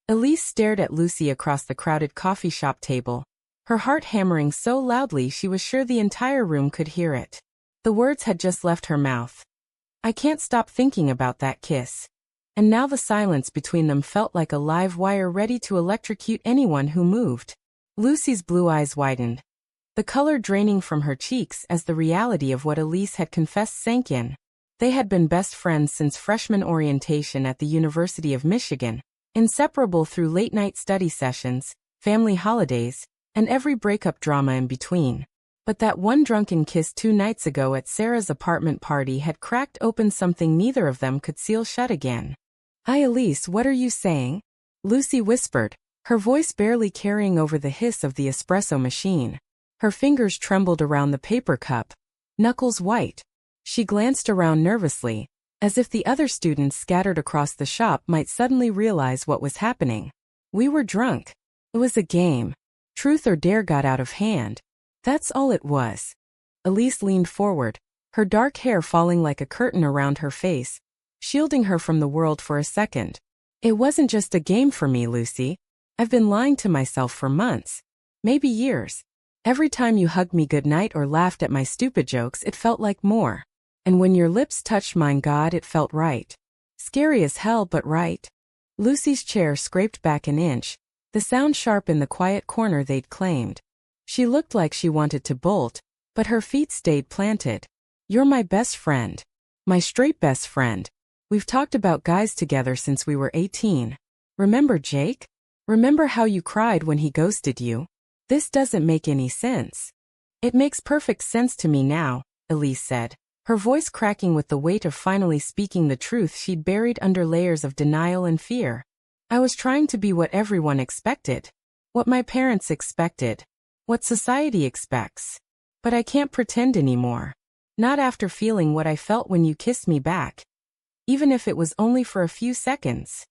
Elise stared at Lucy across the crowded coffee shop table, her heart hammering so loudly she was sure the entire room could hear it. The words had just left her mouth. I can't stop thinking about that kiss. And now the silence between them felt like a live wire ready to electrocute anyone who moved. Lucy's blue eyes widened, the color draining from her cheeks as the reality of what Elise had confessed sank in. They had been best friends since freshman orientation at the University of Michigan, inseparable through late-night study sessions, family holidays, and every breakup drama in between. But that one drunken kiss 2 nights ago at Sarah's apartment party had cracked open something neither of them could seal shut again. Elise, what are you saying? Lucy whispered, her voice barely carrying over the hiss of the espresso machine. Her fingers trembled around the paper cup, knuckles white. She glanced around nervously, as if the other students scattered across the shop might suddenly realize what was happening. We were drunk. It was a game. Truth or dare got out of hand. That's all it was. Elise leaned forward, her dark hair falling like a curtain around her face, shielding her from the world for a second. It wasn't just a game for me, Lucy. I've been lying to myself for months, maybe years. Every time you hugged me goodnight or laughed at my stupid jokes, it felt like more. And when your lips touched mine, God, it felt right. Scary as hell, but right. Lucy's chair scraped back an inch, the sound sharp in the quiet corner they'd claimed. She looked like she wanted to bolt, but her feet stayed planted. You're my best friend. My straight best friend. We've talked about guys together since we were 18. Remember Jake? Remember how you cried when he ghosted you? This doesn't make any sense. It makes perfect sense to me now, Elise said, her voice cracking with the weight of finally speaking the truth she'd buried under layers of denial and fear. I was trying to be what everyone expected. What my parents expected. What society expects. But I can't pretend anymore. Not after feeling what I felt when you kissed me back. Even if it was only for a few seconds.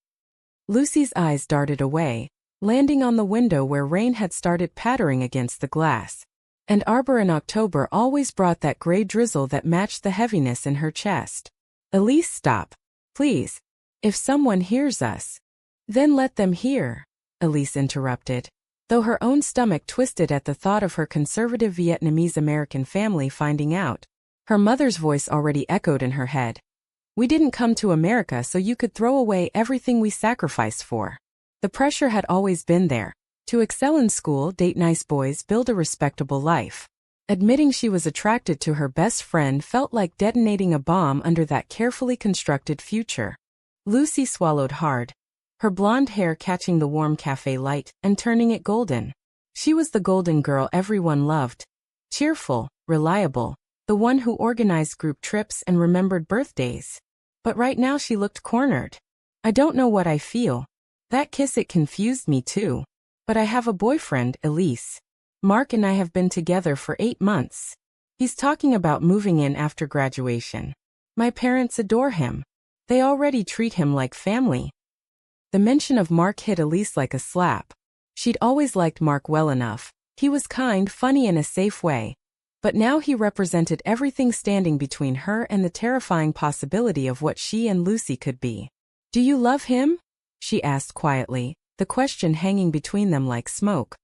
Lucy's eyes darted away, landing on the window where rain had started pattering against the glass. And Arbor in October always brought that gray drizzle that matched the heaviness in her chest. Elise, stop. Please. If someone hears us. Then let them hear, Elise interrupted, though her own stomach twisted at the thought of her conservative Vietnamese-American family finding out. Her mother's voice already echoed in her head. We didn't come to America so you could throw away everything we sacrificed for. The pressure had always been there. To excel in school, date nice boys, build a respectable life. Admitting she was attracted to her best friend felt like detonating a bomb under that carefully constructed future. Lucy swallowed hard, her blonde hair catching the warm cafe light and turning it golden. She was the golden girl everyone loved. Cheerful, reliable, the one who organized group trips and remembered birthdays. But right now she looked cornered. I don't know what I feel. That kiss, it confused me too. But I have a boyfriend, Elise. Mark and I have been together for 8 months. He's talking about moving in after graduation. My parents adore him. They already treat him like family. The mention of Mark hit Elise like a slap. She'd always liked Mark well enough. He was kind, funny in a safe way. But now he represented everything standing between her and the terrifying possibility of what she and Lucy could be. Do you love him? She asked quietly, the question hanging between them like smoke.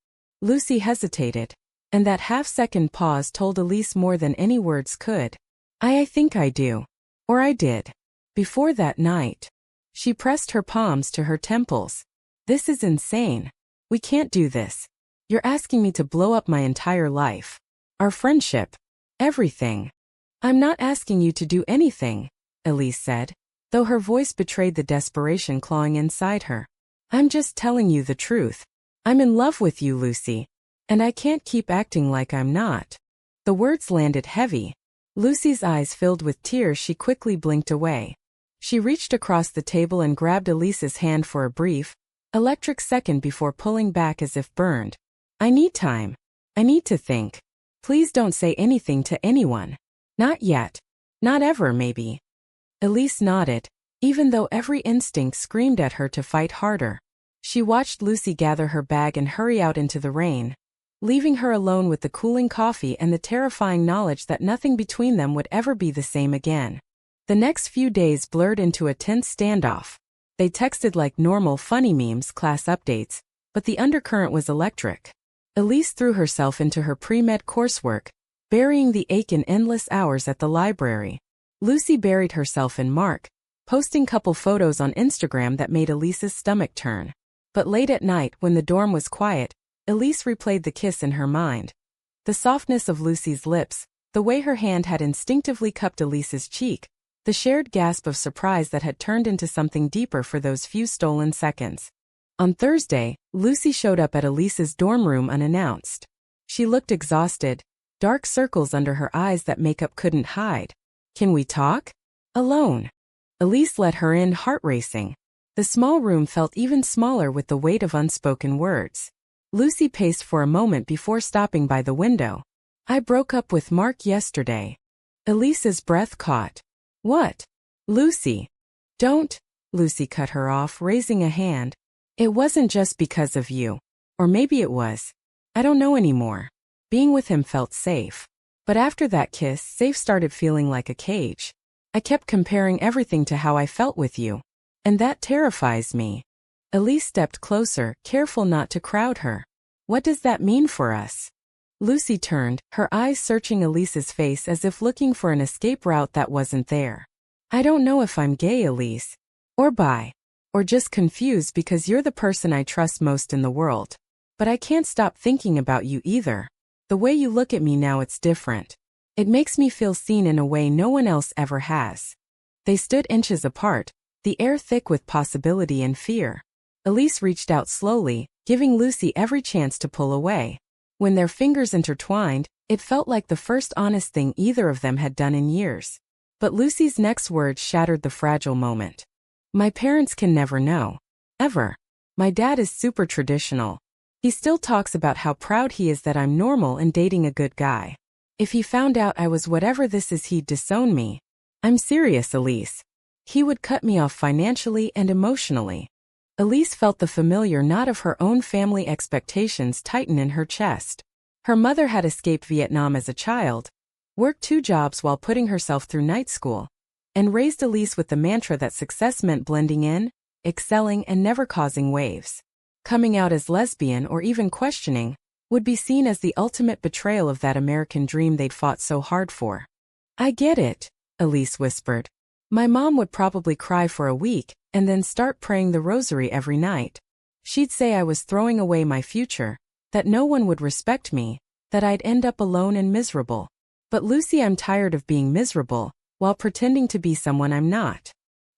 Lucy hesitated, and that half-second pause told Elise more than any words could. I think I do. Or I did. Before that night. She pressed her palms to her temples. This is insane. We can't do this. You're asking me to blow up my entire life. Our friendship. Everything. I'm not asking you to do anything, Elise said, though her voice betrayed the desperation clawing inside her. I'm just telling you the truth. I'm in love with you, Lucy. And I can't keep acting like I'm not. The words landed heavy. Lucy's eyes filled with tears. She quickly blinked away. She reached across the table and grabbed Elise's hand for a brief, electric second before pulling back as if burned. I need time. I need to think. Please don't say anything to anyone. Not yet. Not ever, maybe. Elise nodded, even though every instinct screamed at her to fight harder. She watched Lucy gather her bag and hurry out into the rain, leaving her alone with the cooling coffee and the terrifying knowledge that nothing between them would ever be the same again. The next few days blurred into a tense standoff. They texted like normal funny memes, class updates, but the undercurrent was electric. Elise threw herself into her pre-med coursework, burying the ache in endless hours at the library. Lucy buried herself in Mark, posting couple photos on Instagram that made Elise's stomach turn. But late at night, when the dorm was quiet, Elise replayed the kiss in her mind. The softness of Lucy's lips, the way her hand had instinctively cupped Elise's cheek, the shared gasp of surprise that had turned into something deeper for those few stolen seconds. On Thursday, Lucy showed up at Elise's dorm room unannounced. She looked exhausted, dark circles under her eyes that makeup couldn't hide. "Can we talk?" "Alone." Elise let her in, heart racing. The small room felt even smaller with the weight of unspoken words. Lucy paced for a moment before stopping by the window. "I broke up with Mark yesterday." Elise's breath caught. "What?" "Lucy." "Don't." Lucy cut her off, raising a hand. "It wasn't just because of you. Or maybe it was. I don't know anymore." Being with him felt safe. But after that kiss, safe started feeling like a cage. "I kept comparing everything to how I felt with you. And that terrifies me." Elise stepped closer, careful not to crowd her. "What does that mean for us?" Lucy turned, her eyes searching Elise's face as if looking for an escape route that wasn't there. "I don't know if I'm gay, Elise. Or bi. Or just confused because you're the person I trust most in the world. But I can't stop thinking about you either. The way you look at me now, it's different. It makes me feel seen in a way no one else ever has." They stood inches apart, the air thick with possibility and fear. Elise reached out slowly, giving Lucy every chance to pull away. When their fingers intertwined, it felt like the first honest thing either of them had done in years. But Lucy's next words shattered the fragile moment. "My parents can never know. Ever. My dad is super traditional. He still talks about how proud he is that I'm normal and dating a good guy. If he found out I was whatever this is, he'd disown me. I'm serious, Elise. He would cut me off financially and emotionally." Elise felt the familiar knot of her own family expectations tighten in her chest. Her mother had escaped Vietnam as a child, worked 2 jobs while putting herself through night school, and raised Elise with the mantra that success meant blending in, excelling, and never causing waves. Coming out as lesbian or even questioning would be seen as the ultimate betrayal of that American dream they'd fought so hard for. "I get it," Elise whispered. "My mom would probably cry for a week and then start praying the rosary every night. She'd say I was throwing away my future, that no one would respect me, that I'd end up alone and miserable. But Lucy, I'm tired of being miserable while pretending to be someone I'm not."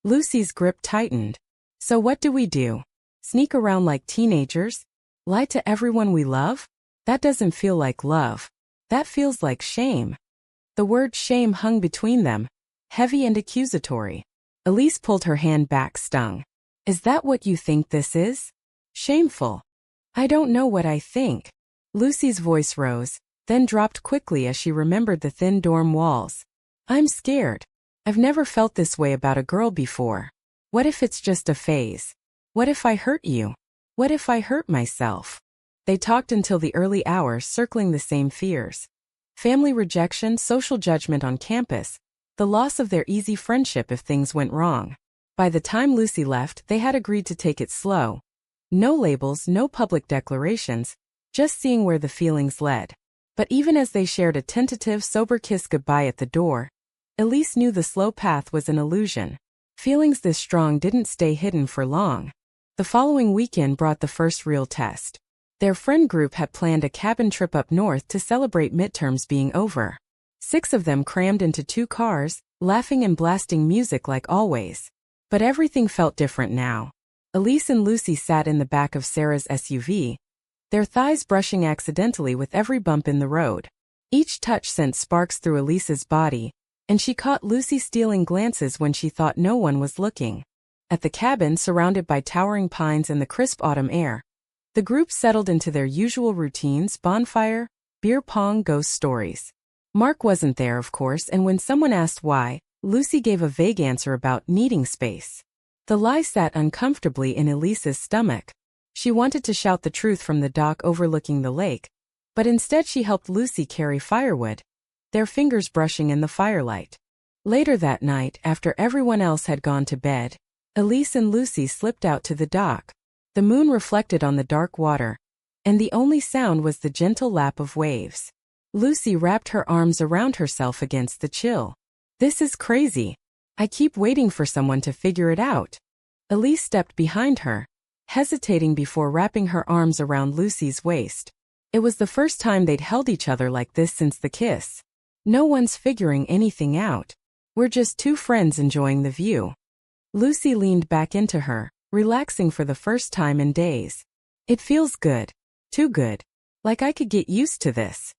Lucy's grip tightened. "So what do we do? Sneak around like teenagers? Lie to everyone we love? That doesn't feel like love. That feels like shame." The word shame hung between them, heavy and accusatory. Elise pulled her hand back, stung. "Is that what you think this is? Shameful?" "I don't know what I think." Lucy's voice rose, then dropped quickly as she remembered the thin dorm walls. "I'm scared. I've never felt this way about a girl before. What if it's just a phase? What if I hurt you? What if I hurt myself?" They talked until the early hours, circling the same fears. Family rejection, social judgment on campus, the loss of their easy friendship if things went wrong. By the time Lucy left, they had agreed to take it slow. No labels, no public declarations, just seeing where the feelings led. But even as they shared a tentative, sober kiss goodbye at the door, Elise knew the slow path was an illusion. Feelings this strong didn't stay hidden for long. The following weekend brought the first real test. Their friend group had planned a cabin trip up north to celebrate midterms being over. 6 of them crammed into 2 cars, laughing and blasting music like always. But everything felt different now. Elise and Lucy sat in the back of Sarah's SUV, their thighs brushing accidentally with every bump in the road. Each touch sent sparks through Elise's body, and she caught Lucy stealing glances when she thought no one was looking. At the cabin, surrounded by towering pines and the crisp autumn air, the group settled into their usual routines: bonfire, beer pong, ghost stories. Mark wasn't there, of course, and when someone asked why, Lucy gave a vague answer about needing space. The lie sat uncomfortably in Elise's stomach. She wanted to shout the truth from the dock overlooking the lake, but instead she helped Lucy carry firewood, their fingers brushing in the firelight. Later that night, after everyone else had gone to bed, Elise and Lucy slipped out to the dock. The moon reflected on the dark water, and the only sound was the gentle lap of waves. Lucy wrapped her arms around herself against the chill. This is crazy. I keep waiting for someone to figure it out. Elise stepped behind her, hesitating before wrapping her arms around Lucy's waist. It was the first time they'd held each other like this since the kiss. No one's figuring anything out. We're just two friends enjoying the view. Lucy leaned back into her, relaxing for the first time in days. It feels good. Too good. Like I could get used to this.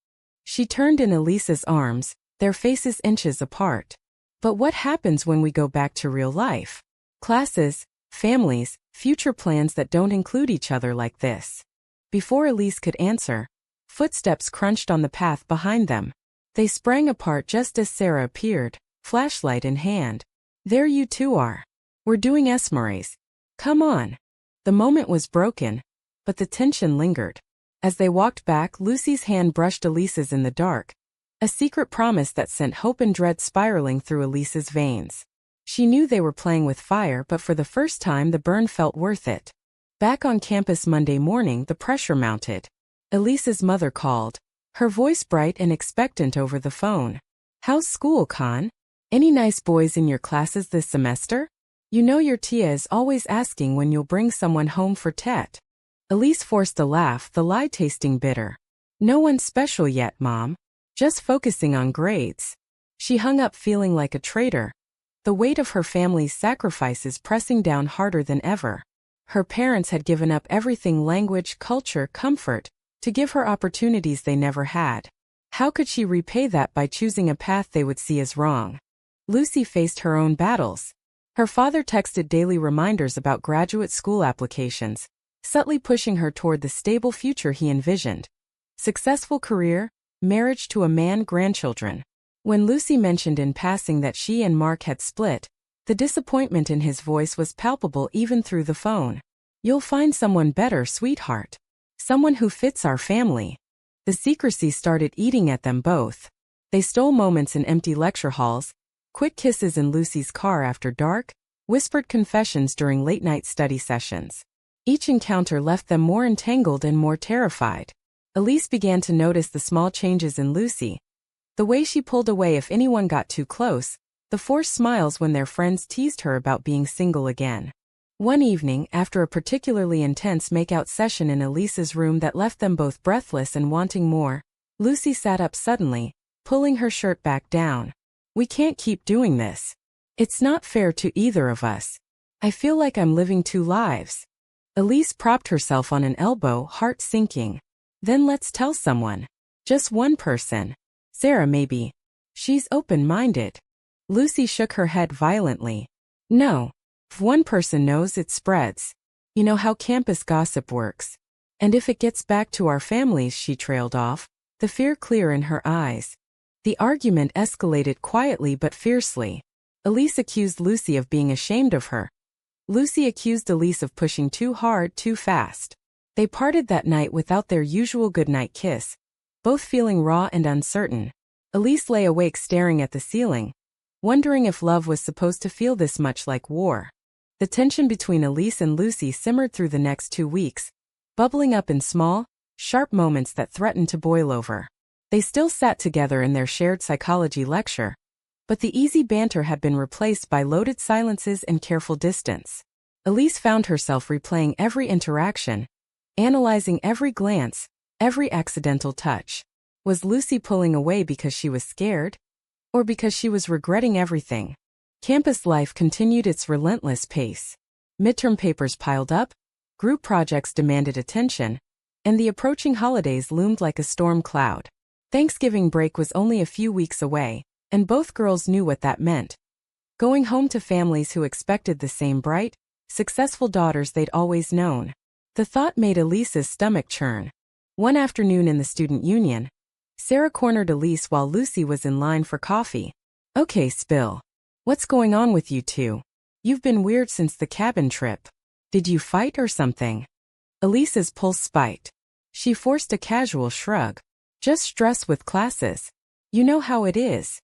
She turned in Elise's arms, their faces inches apart. But what happens when we go back to real life? Classes, families, future plans that don't include each other like this. Before Elise could answer, footsteps crunched on the path behind them. They sprang apart just as Sarah appeared, flashlight in hand. There you two are. We're doing esmores. Come on. The moment was broken, but the tension lingered. As they walked back, Lucy's hand brushed Elise's in the dark, a secret promise that sent hope and dread spiraling through Elise's veins. She knew they were playing with fire, but for the first time the burn felt worth it. Back on campus Monday morning, the pressure mounted. Elise's mother called, her voice bright and expectant over the phone. How's school, Con? Any nice boys in your classes this semester? You know your tia is always asking when you'll bring someone home for Tet. Elise forced a laugh, the lie tasting bitter. No one special yet, Mom. Just focusing on grades. She hung up feeling like a traitor, the weight of her family's sacrifices pressing down harder than ever. Her parents had given up everything: language, culture, comfort, to give her opportunities they never had. How could she repay that by choosing a path they would see as wrong? Lucy faced her own battles. Her father texted daily reminders about graduate school applications, subtly pushing her toward the stable future he envisioned. Successful career, marriage to a man, grandchildren. When Lucy mentioned in passing that she and Mark had split, the disappointment in his voice was palpable even through the phone. You'll find someone better, sweetheart. Someone who fits our family. The secrecy started eating at them both. They stole moments in empty lecture halls, quick kisses in Lucy's car after dark, whispered confessions during late-night study sessions. Each encounter left them more entangled and more terrified. Elise began to notice the small changes in Lucy. The way she pulled away if anyone got too close, the forced smiles when their friends teased her about being single again. One evening, after a particularly intense make-out session in Elise's room that left them both breathless and wanting more, Lucy sat up suddenly, pulling her shirt back down. We can't keep doing this. It's not fair to either of us. I feel like I'm living two lives. Elise propped herself on an elbow, heart sinking. Then let's tell someone. Just one person. Sarah, maybe. She's open-minded. Lucy shook her head violently. No. If one person knows, it spreads. You know how campus gossip works. And if it gets back to our families, she trailed off, the fear clear in her eyes. The argument escalated quietly but fiercely. Elise accused Lucy of being ashamed of her. Lucy accused Elise of pushing too hard, too fast. They parted that night without their usual goodnight kiss, both feeling raw and uncertain. Elise lay awake staring at the ceiling, wondering if love was supposed to feel this much like war. The tension between Elise and Lucy simmered through the next 2 weeks, bubbling up in small, sharp moments that threatened to boil over. They still sat together in their shared psychology lecture, but the easy banter had been replaced by loaded silences and careful distance. Elise found herself replaying every interaction, analyzing every glance, every accidental touch. Was Lucy pulling away because she was scared? Or because she was regretting everything? Campus life continued its relentless pace. Midterm papers piled up, group projects demanded attention, and the approaching holidays loomed like a storm cloud. Thanksgiving break was only a few weeks away, and both girls knew what that meant. Going home to families who expected the same bright, successful daughters they'd always known. The thought made Elise's stomach churn. One afternoon in the student union, Sarah cornered Elise while Lucy was in line for coffee. Okay, spill. What's going on with you two? You've been weird since the cabin trip. Did you fight or something? Elise's pulse spiked. She forced a casual shrug. Just stress with classes. You know how it is.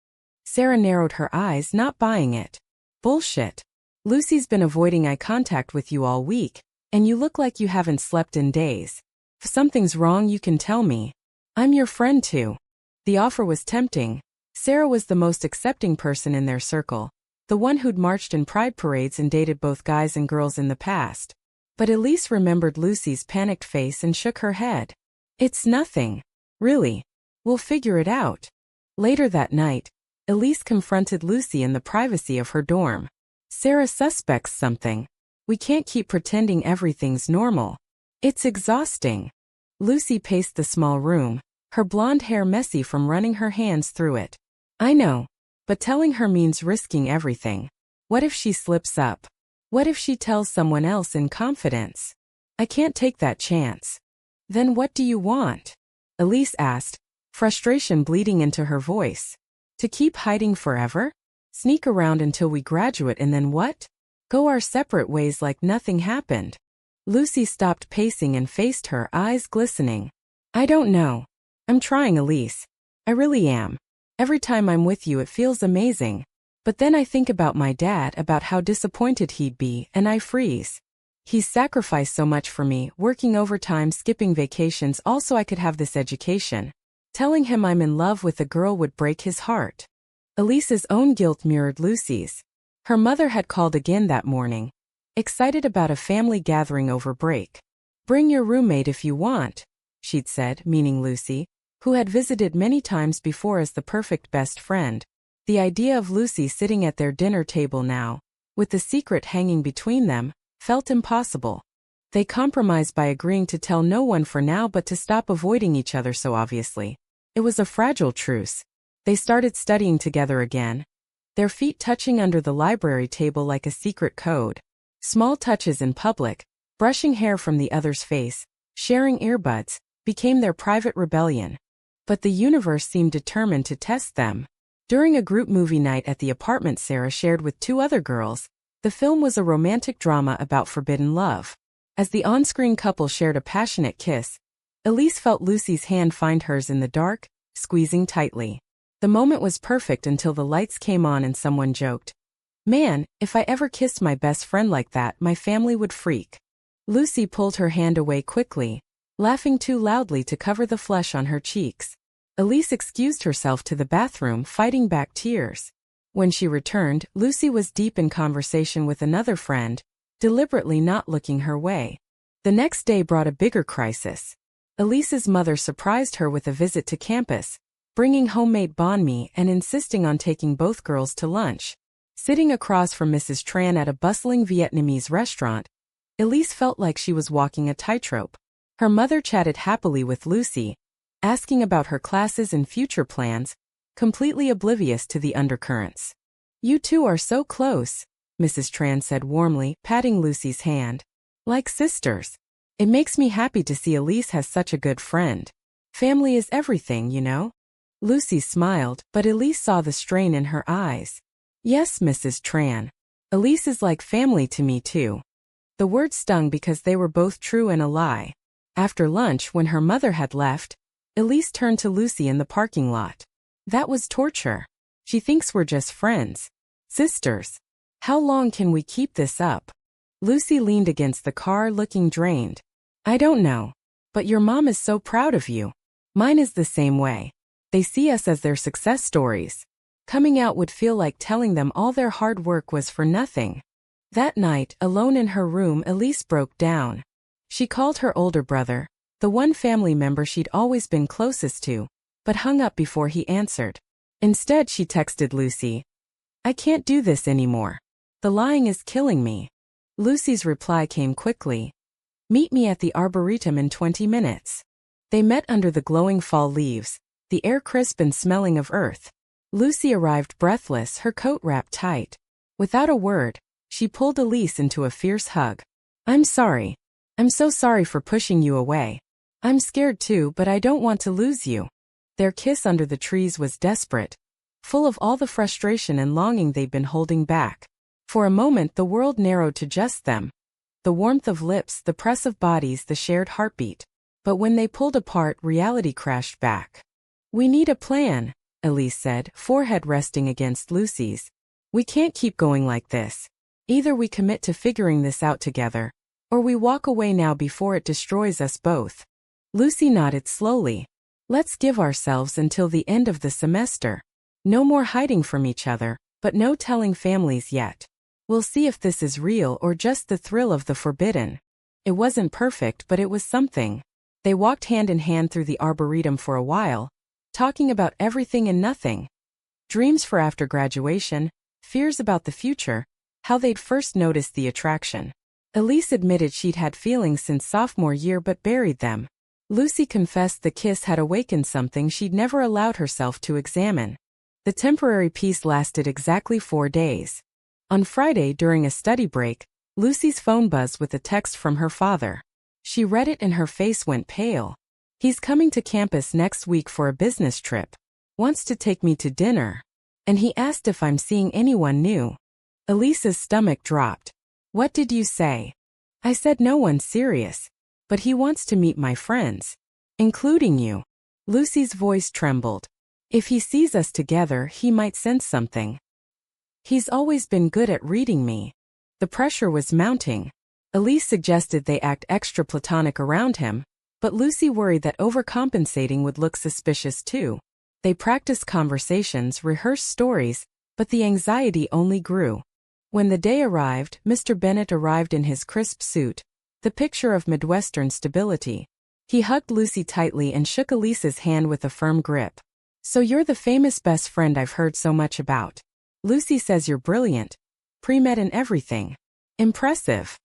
Sarah narrowed her eyes, not buying it. Bullshit. Lucy's been avoiding eye contact with you all week, and you look like you haven't slept in days. If something's wrong, you can tell me. I'm your friend too." The offer was tempting. Sarah was the most accepting person in their circle, the one who'd marched in pride parades and dated both guys and girls in the past. But Elise remembered Lucy's panicked face and shook her head. "It's nothing. Really. We'll figure it out." Later that night, Elise confronted Lucy in the privacy of her dorm. "Sarah suspects something. We can't keep pretending everything's normal. It's exhausting." Lucy paced the small room, her blonde hair messy from running her hands through it. "I know. But telling her means risking everything. What if she slips up? What if she tells someone else in confidence? I can't take that chance." "Then what do you want?" Elise asked, frustration bleeding into her voice. "To keep hiding forever? Sneak around until we graduate and then what? Go our separate ways like nothing happened?" Lucy stopped pacing and faced her, eyes glistening. "I don't know. I'm trying, Elise. I really am. Every time I'm with you it feels amazing. But then I think about my dad, about how disappointed he'd be, and I freeze. He's sacrificed so much for me, working overtime, skipping vacations, all so I could have this education. Telling him I'm in love with a girl would break his heart." Elise's own guilt mirrored Lucy's. Her mother had called again that morning, excited about a family gathering over break. "Bring your roommate if you want," she'd said, meaning Lucy, who had visited many times before as the perfect best friend. The idea of Lucy sitting at their dinner table now, with the secret hanging between them, felt impossible. They compromised by agreeing to tell no one for now, but to stop avoiding each other so obviously. It was a fragile truce. They started studying together again, their feet touching under the library table like a secret code. Small touches in public, brushing hair from the other's face, sharing earbuds, became their private rebellion. But the universe seemed determined to test them. During a group movie night at the apartment Sarah shared with two other girls, the film was a romantic drama about forbidden love. As the on-screen couple shared a passionate kiss, Elise felt Lucy's hand find hers in the dark, squeezing tightly. The moment was perfect until the lights came on and someone joked, "Man, if I ever kissed my best friend like that, my family would freak." Lucy pulled her hand away quickly, laughing too loudly to cover the flush on her cheeks. Elise excused herself to the bathroom, fighting back tears. When she returned, Lucy was deep in conversation with another friend, deliberately not looking her way. The next day brought a bigger crisis. Elise's mother surprised her with a visit to campus, bringing homemade banh mi and insisting on taking both girls to lunch. Sitting across from Mrs. Tran at a bustling Vietnamese restaurant, Elise felt like she was walking a tightrope. Her mother chatted happily with Lucy, asking about her classes and future plans, completely oblivious to the undercurrents. "You two are so close," Mrs. Tran said warmly, patting Lucy's hand. "Like sisters. It makes me happy to see Elise has such a good friend. Family is everything, you know." Lucy smiled, but Elise saw the strain in her eyes. "Yes, Mrs. Tran. Elise is like family to me too." The words stung because they were both true and a lie. After lunch, when her mother had left, Elise turned to Lucy in the parking lot. "That was torture. She thinks we're just friends. Sisters. How long can we keep this up?" Lucy leaned against the car, looking drained. "I don't know. But your mom is so proud of you. Mine is the same way. They see us as their success stories. Coming out would feel like telling them all their hard work was for nothing." That night, alone in her room, Elise broke down. She called her older brother, the one family member she'd always been closest to, but hung up before he answered. Instead, she texted Lucy, "I can't do this anymore. The lying is killing me." Lucy's reply came quickly. "Meet me at the Arboretum in 20 minutes." They met under the glowing fall leaves, the air crisp and smelling of earth. Lucy arrived breathless, her coat wrapped tight. Without a word, she pulled Elise into a fierce hug. "I'm sorry. I'm so sorry for pushing you away. I'm scared too, but I don't want to lose you." Their kiss under the trees was desperate, full of all the frustration and longing they'd been holding back. For a moment the world narrowed to just them. The warmth of lips, the press of bodies, the shared heartbeat. But when they pulled apart, reality crashed back. "We need a plan," Elise said, forehead resting against Lucy's. "We can't keep going like this. Either we commit to figuring this out together, or we walk away now before it destroys us both. Lucy nodded slowly. Let's give ourselves until the end of the semester. No more hiding from each other, but no telling families yet. We'll see if this is real or just the thrill of the forbidden. It wasn't perfect, but it was something. They walked hand in hand through the arboretum for a while, talking about everything and nothing. Dreams for after graduation, fears about the future, how they'd first noticed the attraction. Elise admitted she'd had feelings since sophomore year but buried them. Lucy confessed the kiss had awakened something she'd never allowed herself to examine. The temporary peace lasted exactly 4 days. On Friday, during a study break, Lucy's phone buzzed with a text from her father. She read it and her face went pale. He's coming to campus next week for a business trip. Wants to take me to dinner. And he asked if I'm seeing anyone new. Elise's stomach dropped. What did you say? I said no one serious. But he wants to meet my friends. Including you. Lucy's voice trembled. If he sees us together, he might sense something. He's always been good at reading me. The pressure was mounting. Elise suggested they act extra platonic around him, but Lucy worried that overcompensating would look suspicious too. They practiced conversations, rehearsed stories, but the anxiety only grew. When the day arrived, Mr. Bennett arrived in his crisp suit, the picture of Midwestern stability. He hugged Lucy tightly and shook Elise's hand with a firm grip. So you're the famous best friend I've heard so much about. Lucy says you're brilliant. Pre-med and everything. Impressive.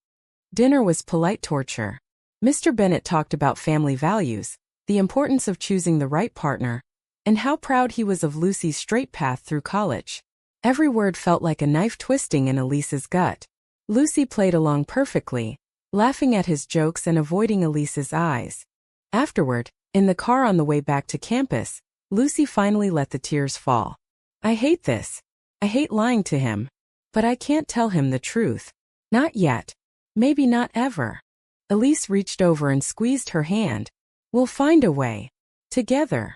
Dinner was polite torture. Mr. Bennett talked about family values, the importance of choosing the right partner, and how proud he was of Lucy's straight path through college. Every word felt like a knife twisting in Elise's gut. Lucy played along perfectly, laughing at his jokes and avoiding Elise's eyes. Afterward, in the car on the way back to campus, Lucy finally let the tears fall. I hate this. I hate lying to him. But I can't tell him the truth. Not yet. Maybe not ever. Elise reached over and squeezed her hand. We'll find a way. Together.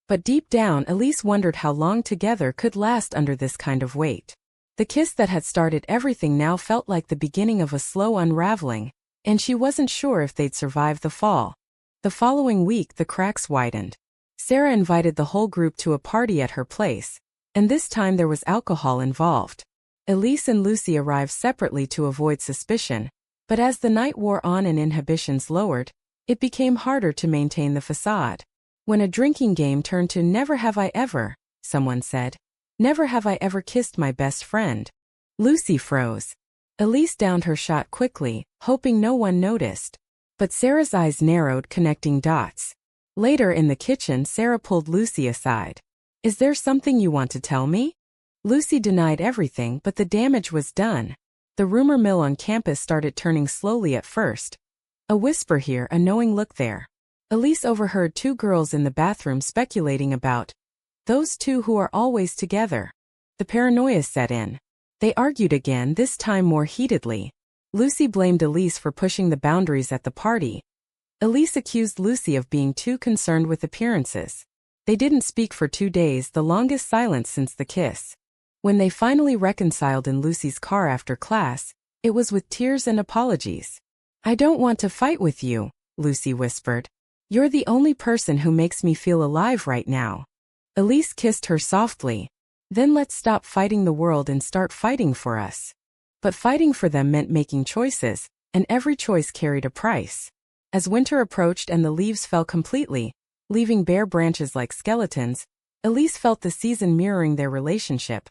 But deep down, Elise wondered how long together could last under this kind of weight. The kiss that had started everything now felt like the beginning of a slow unraveling, and she wasn't sure if they'd survive the fall. The following week, the cracks widened. Sarah invited the whole group to a party at her place, and this time there was alcohol involved. Elise and Lucy arrived separately to avoid suspicion, but as the night wore on and inhibitions lowered, it became harder to maintain the facade. When a drinking game turned to never have I ever, someone said. Never have I ever kissed my best friend. Lucy froze. Elise downed her shot quickly, hoping no one noticed. But Sarah's eyes narrowed, connecting dots. Later in the kitchen, Sarah pulled Lucy aside. Is there something you want to tell me? Lucy denied everything, but the damage was done. The rumor mill on campus started turning slowly at first. A whisper here, a knowing look there. Elise overheard 2 girls in the bathroom speculating about those 2 who are always together. The paranoia set in. They argued again, this time more heatedly. Lucy blamed Elise for pushing the boundaries at the party. Elise accused Lucy of being too concerned with appearances. They didn't speak for 2 days, the longest silence since the kiss. When they finally reconciled in Lucy's car after class, it was with tears and apologies. I don't want to fight with you, Lucy whispered. You're the only person who makes me feel alive right now. Elise kissed her softly. Then let's stop fighting the world and start fighting for us. But fighting for them meant making choices, and every choice carried a price. As winter approached and the leaves fell completely, leaving bare branches like skeletons, Elise felt the season mirroring their relationship.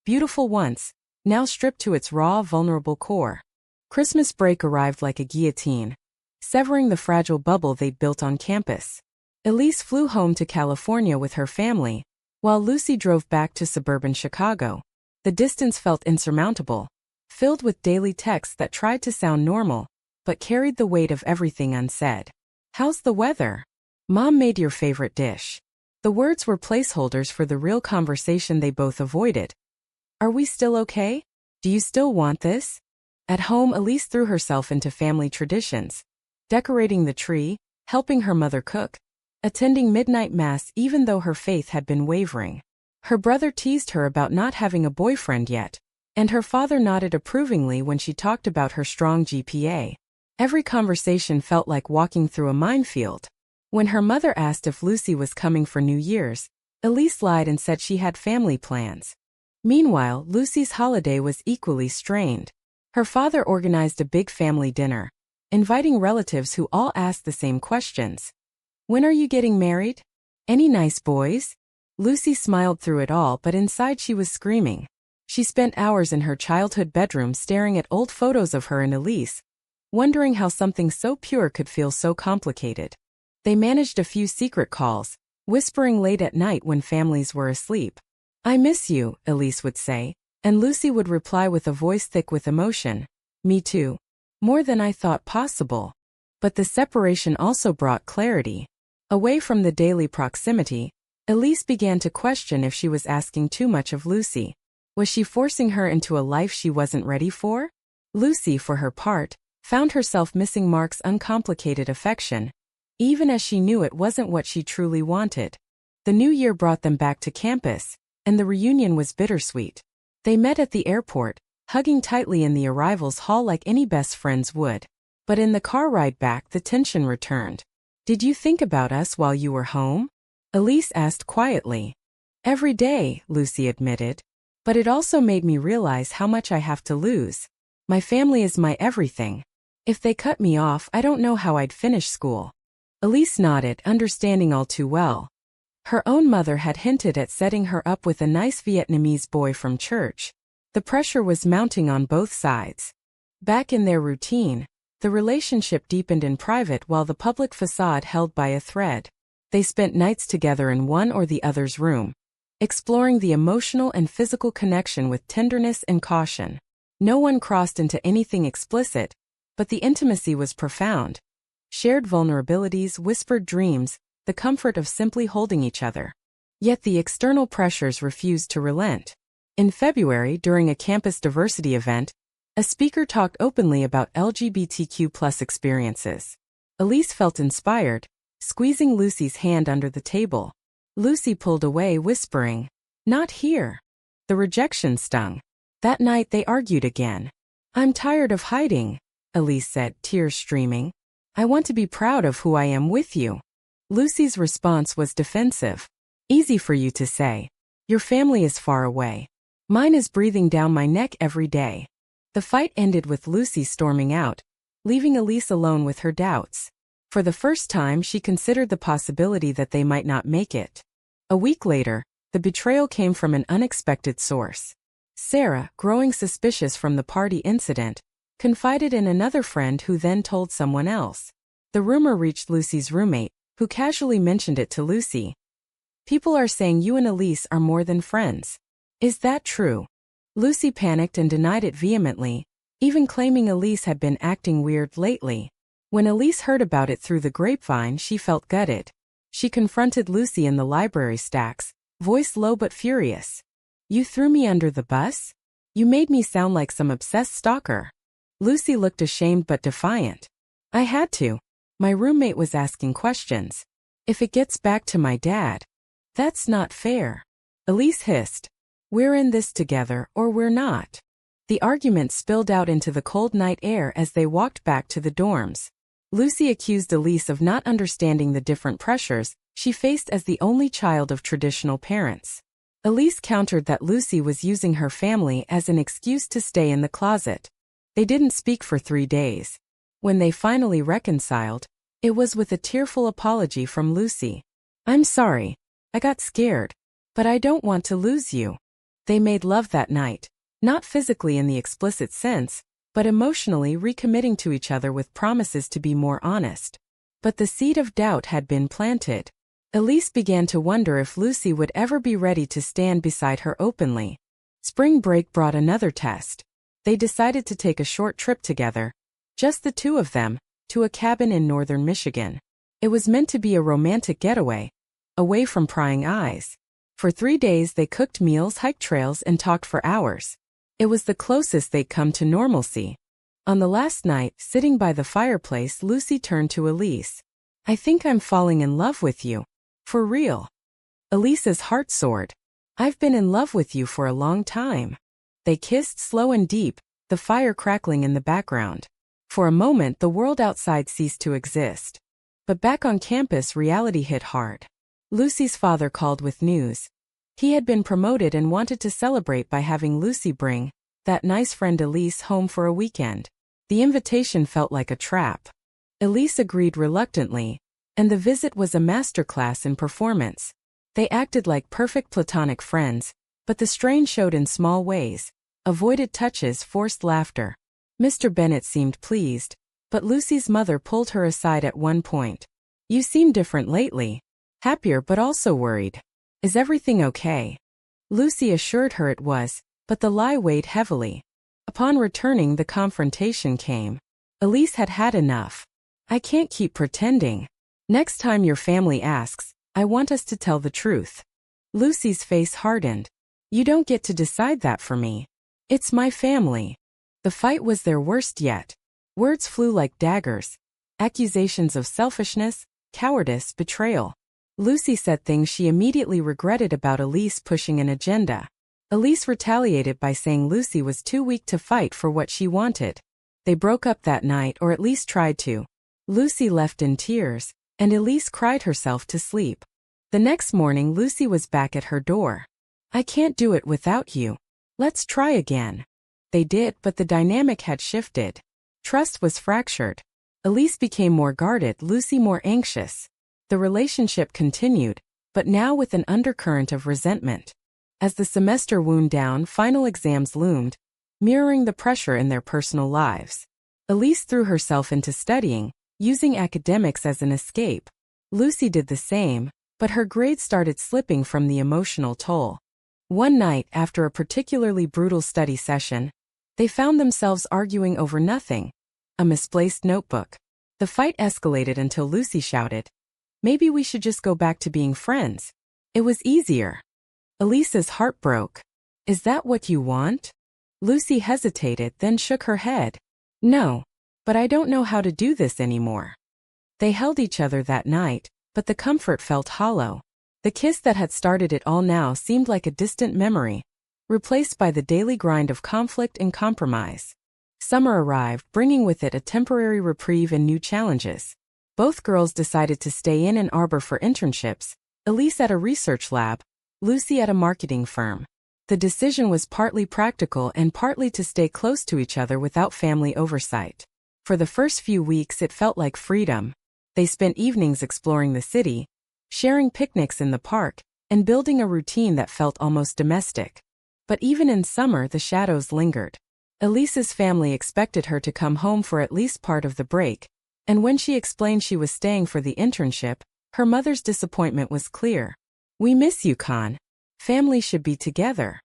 Beautiful once, now stripped to its raw, vulnerable core. Christmas break arrived like a guillotine, severing the fragile bubble they'd built on campus. Elise flew home to California with her family, while Lucy drove back to suburban Chicago. The distance felt insurmountable, filled with daily texts that tried to sound normal, but carried the weight of everything unsaid. How's the weather? Mom made your favorite dish. The words were placeholders for the real conversation they both avoided. Are we still okay? Do you still want this? At home, Elise threw herself into family traditions. Decorating the tree, helping her mother cook, attending midnight mass even though her faith had been wavering. Her brother teased her about not having a boyfriend yet, And her father nodded approvingly when she talked about her strong GPA. Every conversation felt like walking through a minefield. When her mother asked if Lucy was coming for New Year's, Elise lied and said she had family plans. Meanwhile, Lucy's holiday was equally strained. Her father organized a big family dinner, inviting relatives who all asked the same questions. When are you getting married? Any nice boys? Lucy smiled through it all, but inside she was screaming. She spent hours in her childhood bedroom staring at old photos of her and Elise, wondering how something so pure could feel so complicated. They managed a few secret calls, whispering late at night when families were asleep. I miss you, Elise would say, and Lucy would reply with a voice thick with emotion. Me too. More than I thought possible. But the separation also brought clarity. Away from the daily proximity, Elise began to question if she was asking too much of Lucy. Was she forcing her into a life she wasn't ready for? Lucy, for her part, found herself missing Mark's uncomplicated affection, even as she knew it wasn't what she truly wanted. The new year brought them back to campus, and the reunion was bittersweet. They met at the airport, hugging tightly in the arrivals hall like any best friends would. But in the car ride back, the tension returned. Did you think about us while you were home? Elise asked quietly. Every day, Lucy admitted. But it also made me realize how much I have to lose. My family is my everything. If they cut me off, I don't know how I'd finish school. Elise nodded, understanding all too well. Her own mother had hinted at setting her up with a nice Vietnamese boy from church. The pressure was mounting on both sides. Back in their routine, the relationship deepened in private while the public facade held by a thread. They spent nights together in one or the other's room, exploring the emotional and physical connection with tenderness and caution. No one crossed into anything explicit, but the intimacy was profound. Shared vulnerabilities, whispered dreams, the comfort of simply holding each other. Yet the external pressures refused to relent. In February, during a campus diversity event, a speaker talked openly about LGBTQ+ experiences. Elise felt inspired, squeezing Lucy's hand under the table. Lucy pulled away, whispering, "Not here." The rejection stung. That night they argued again. "I'm tired of hiding," Elise said, tears streaming. "I want to be proud of who I am with you." Lucy's response was defensive. "Easy for you to say. Your family is far away. Mine is breathing down my neck every day." The fight ended with Lucy storming out, leaving Elise alone with her doubts. For the first time, she considered the possibility that they might not make it. A week later, the betrayal came from an unexpected source. Sarah, growing suspicious from the party incident, confided in another friend who then told someone else. The rumor reached Lucy's roommate, who casually mentioned it to Lucy. "People are saying you and Elise are more than friends. Is that true?" Lucy panicked and denied it vehemently, even claiming Elise had been acting weird lately. When Elise heard about it through the grapevine, she felt gutted. She confronted Lucy in the library stacks, voice low but furious. "You threw me under the bus? You made me sound like some obsessed stalker." Lucy looked ashamed but defiant. "I had to. My roommate was asking questions. If it gets back to my dad, that's not fair." Elise hissed. "We're in this together, or we're not." The argument spilled out into the cold night air as they walked back to the dorms. Lucy accused Elise of not understanding the different pressures she faced as the only child of traditional parents. Elise countered that Lucy was using her family as an excuse to stay in the closet. They didn't speak for 3 days. When they finally reconciled, it was with a tearful apology from Lucy. "I'm sorry. I got scared. But I don't want to lose you." They made love that night, not physically in the explicit sense, but emotionally recommitting to each other with promises to be more honest. But the seed of doubt had been planted. Elise began to wonder if Lucy would ever be ready to stand beside her openly. Spring break brought another test. They decided to take a short trip together, just the two of them, to a cabin in northern Michigan. It was meant to be a romantic getaway, away from prying eyes. For 3 days they cooked meals, hiked trails, and talked for hours. It was the closest they'd come to normalcy. On the last night, sitting by the fireplace, Lucy turned to Elise. "I think I'm falling in love with you. For real." Elise's heart soared. "I've been in love with you for a long time." They kissed slow and deep, the fire crackling in the background. For a moment, the world outside ceased to exist. But back on campus, reality hit hard. Lucy's father called with news. He had been promoted and wanted to celebrate by having Lucy bring that nice friend Elise home for a weekend. The invitation felt like a trap. Elise agreed reluctantly, and the visit was a masterclass in performance. They acted like perfect platonic friends, but the strain showed in small ways. Avoided touches, forced laughter. Mr. Bennet seemed pleased, but Lucy's mother pulled her aside at one point. "You seem different lately. Happier but also worried. Is everything okay?" Lucy assured her it was, but the lie weighed heavily. Upon returning, the confrontation came. Elise had had enough. "I can't keep pretending. Next time your family asks, I want us to tell the truth." Lucy's face hardened. "You don't get to decide that for me. It's my family." The fight was their worst yet. Words flew like daggers. Accusations of selfishness, cowardice, betrayal. Lucy said things she immediately regretted about Elise pushing an agenda. Elise retaliated by saying Lucy was too weak to fight for what she wanted. They broke up that night, or at least tried to. Lucy left in tears, and Elise cried herself to sleep. The next morning, Lucy was back at her door. "I can't do it without you. Let's try again." They did, but the dynamic had shifted. Trust was fractured. Elise became more guarded, Lucy more anxious. The relationship continued, but now with an undercurrent of resentment. As the semester wound down, final exams loomed, mirroring the pressure in their personal lives. Elise threw herself into studying, using academics as an escape. Lucy did the same, but her grades started slipping from the emotional toll. One night, after a particularly brutal study session, they found themselves arguing over nothing: a misplaced notebook. The fight escalated until Lucy shouted, "Maybe we should just go back to being friends. It was easier." Elise's heart broke. "Is that what you want?" Lucy hesitated, then shook her head. "No, but I don't know how to do this anymore." They held each other that night, but the comfort felt hollow. The kiss that had started it all now seemed like a distant memory, replaced by the daily grind of conflict and compromise. Summer arrived, bringing with it a temporary reprieve and new challenges. Both girls decided to stay in Ann Arbor for internships, Elise at a research lab, Lucy at a marketing firm. The decision was partly practical and partly to stay close to each other without family oversight. For the first few weeks, it felt like freedom. They spent evenings exploring the city, sharing picnics in the park, and building a routine that felt almost domestic. But even in summer, the shadows lingered. Elise's family expected her to come home for at least part of the break, and when she explained she was staying for the internship, her mother's disappointment was clear. "We miss you, Con. Family should be together."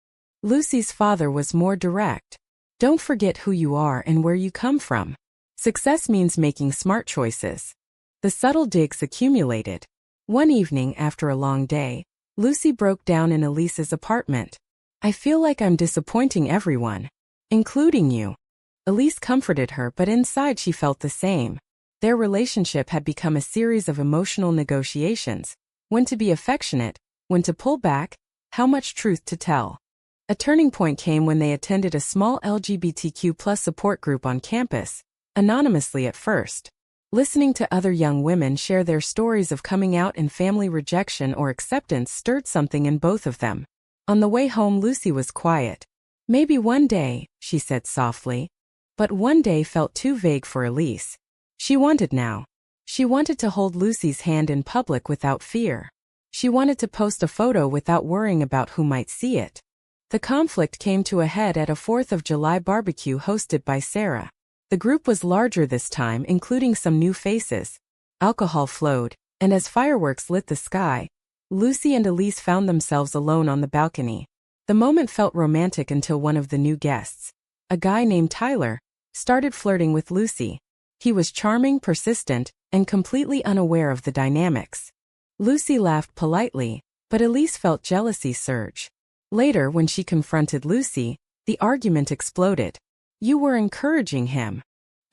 Lucy's father was more direct. "Don't forget who you are and where you come from. Success means making smart choices." The subtle digs accumulated. One evening, after a long day, Lucy broke down in Elise's apartment. "I feel like I'm disappointing everyone, including you." Elise comforted her, but inside she felt the same. Their relationship had become a series of emotional negotiations: when to be affectionate, when to pull back, how much truth to tell. A turning point came when they attended a small LGBTQ+ support group on campus, anonymously at first. Listening to other young women share their stories of coming out and family rejection or acceptance stirred something in both of them. On the way home, Lucy was quiet. "Maybe one day," she said softly. But one day felt too vague for Elise. She wanted now. She wanted to hold Lucy's hand in public without fear. She wanted to post a photo without worrying about who might see it. The conflict came to a head at a 4th of July barbecue hosted by Sarah. The group was larger this time, including some new faces. Alcohol flowed, and as fireworks lit the sky, Lucy and Elise found themselves alone on the balcony. The moment felt romantic until one of the new guests, a guy named Tyler, started flirting with Lucy. He was charming, persistent, and completely unaware of the dynamics. Lucy laughed politely, but Elise felt jealousy surge. Later, when she confronted Lucy, the argument exploded. "You were encouraging him."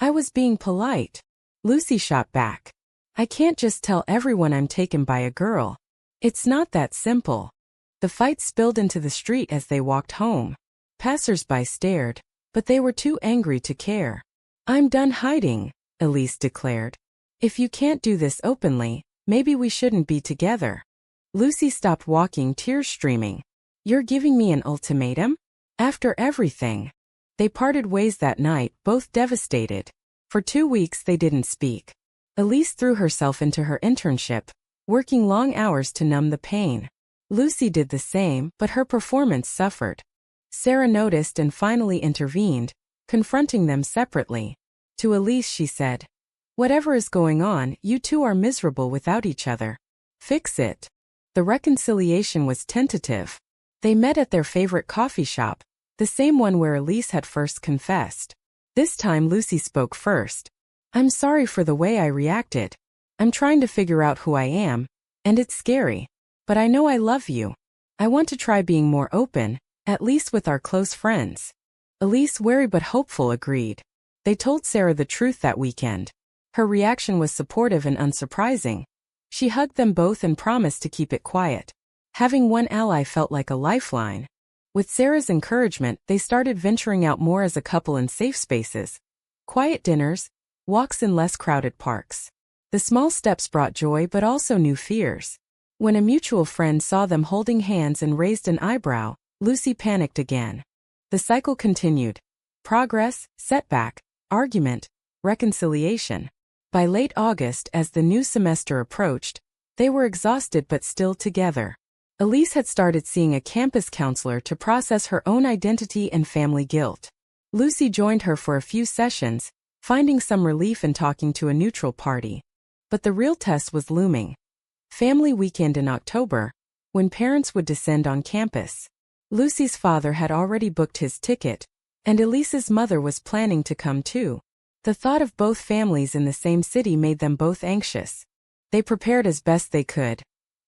"I was being polite," Lucy shot back. "I can't just tell everyone I'm taken by a girl. It's not that simple." The fight spilled into the street as they walked home. Passers-by stared, but they were too angry to care. "I'm done hiding," Elise declared. "If you can't do this openly, maybe we shouldn't be together." Lucy stopped walking, tears streaming. "You're giving me an ultimatum? After everything?" They parted ways that night, both devastated. For 2 weeks they didn't speak. Elise threw herself into her internship, working long hours to numb the pain. Lucy did the same, but her performance suffered. Sarah noticed and finally intervened, confronting them separately. To Elise she said, "Whatever is going on, you two are miserable without each other. Fix it." The reconciliation was tentative. They met at their favorite coffee shop, the same one where Elise had first confessed. This time Lucy spoke first. "I'm sorry for the way I reacted. I'm trying to figure out who I am, and it's scary. But I know I love you. I want to try being more open, at least with our close friends." Elise, wary but hopeful, agreed. They told Sarah the truth that weekend. Her reaction was supportive and unsurprising. She hugged them both and promised to keep it quiet. Having one ally felt like a lifeline. With Sarah's encouragement, they started venturing out more as a couple in safe spaces. Quiet dinners, walks in less crowded parks. The small steps brought joy but also new fears. When a mutual friend saw them holding hands and raised an eyebrow, Lucy panicked again. The cycle continued. Progress, setback, argument, reconciliation. By late August, as the new semester approached, they were exhausted but still together. Elise had started seeing a campus counselor to process her own identity and family guilt. Lucy joined her for a few sessions, finding some relief in talking to a neutral party. But the real test was looming. Family weekend in October, when parents would descend on campus. Lucy's father had already booked his ticket, and Elise's mother was planning to come too. The thought of both families in the same city made them both anxious. They prepared as best they could,